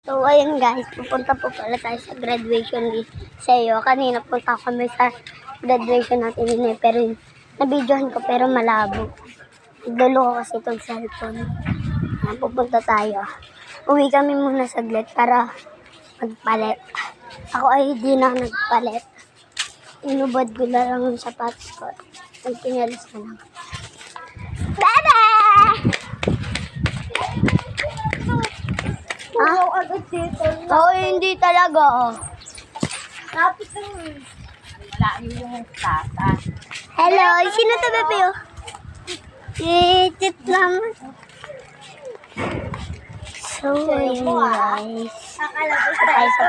So, ayun guys, pupunta po pala tayo sa graduation sa'yo. Kanina punta kami sa graduation natin din pero nabidyohan ko pero malabo. Nagdalo ko kasi itong cellphone. Pupunta tayo. Uwi kami muna saglit para magpalit. Ako ay di na nagpalit. Inubad ko na lang yung sapatos ko. Nagpinalis na lang. Bebe! Wow, agad dito. Oo, hindi talaga. Lapit lang. Wala yung tata. Hello, sino to, Bebe? Tit lang. So, ayun guys. Akala ko sa ito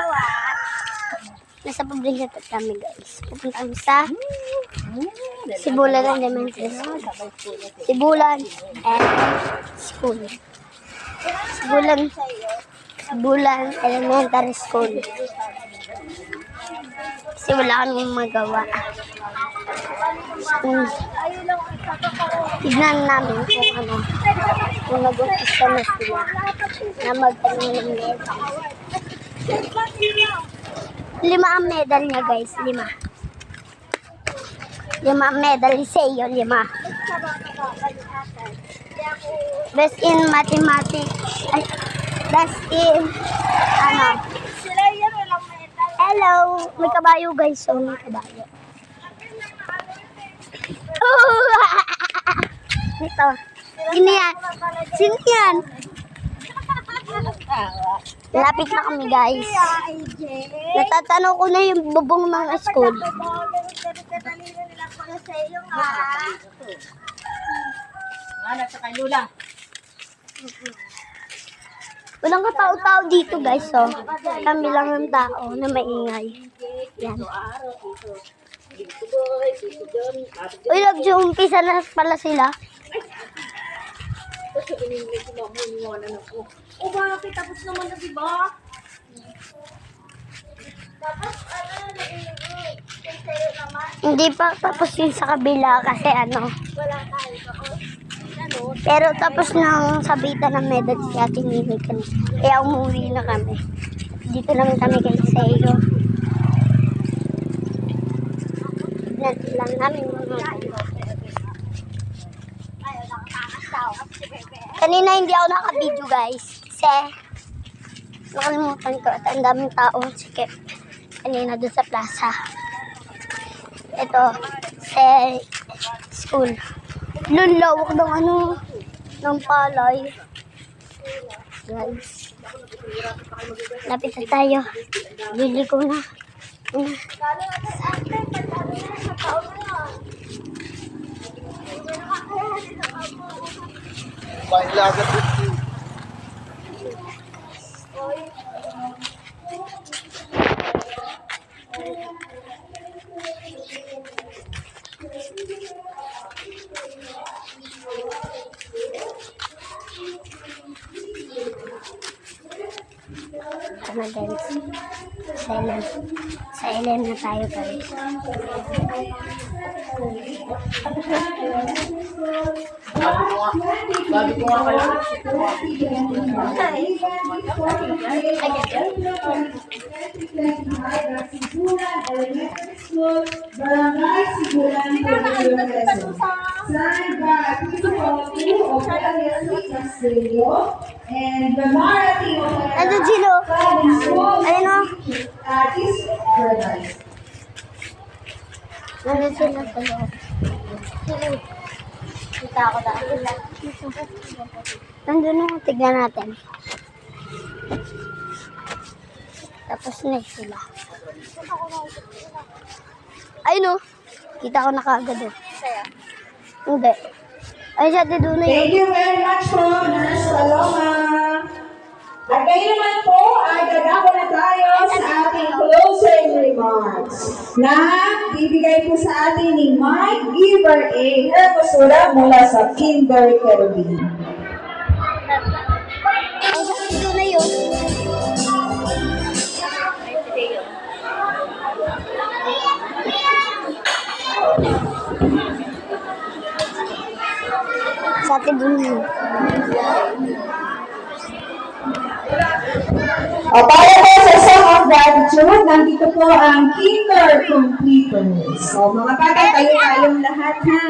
Nasa probinsya kami guys. Pupunta kami sa Sibulan Elementary School. Sibulan and School. Sibulan Elementary School. Kasi wala kaming magawa. Tignan namin kung nag-umpisa na sila na magtanong ng medal. 5 ang medal niya guys, 5. 5 ang medal ni Seo, 5. Best in mathematics. Ay, best in, Sila yan, walang medal. hello, may kabayo guys, so may kabayo. Ito. Sino yan? Sino yan? Lapit na kami guys. Natatanong ko na yung bubong ng school. Walang katao-tao dito guys. So, kami lang ang tao na maingay. Yan. Uy, nag-umpisa na pala sila. O bakit? Tapos naman na, diba? Tapos, sa'yo naman. Hindi pa tapos yun sa kabila kasi Wala tayo. pero tapos nang sabitan ng medal si Ate Mimi kanina. Kaya umuwi na kami. Dito naman kami kay Seo. Tignan lang namin mga kanina hindi ako naka-video guys. Kasi nakalimutan ko at ang daming tao. Sige, kanina doon sa plaza. Ito, sa school. Lulawak ng ng palay. Guys. Lapit na tayo. Liliko na. Tama guys. Sa LM na tayo guys. Sabi ko nga kayo. Barangay Sibulan, signed by Principal of Palacios Castillo and the Marathi of Ano sino? Ayun o. East Paradise. Nandun sila sa loob. Kita ako dahil. Nandun o. Tignan natin. Tapos na sila. Ayun o. Kita ko na kaagad o. Hindi. Ay, siya doon na Thank yun. you very much po, Nurse Paloma. At ngayon naman po ay dadako na tayo sa ating closing remarks na bibigay po sa atin ni Mike Giver A. Hermosura mula sa Kinder Kerubin. Ay, siya doon na yun. Sa atin doon na yun. O para po sa Song of Gratitude, nandito po ang Kinder Completers. O mga bata, tayo tayong lahat ha.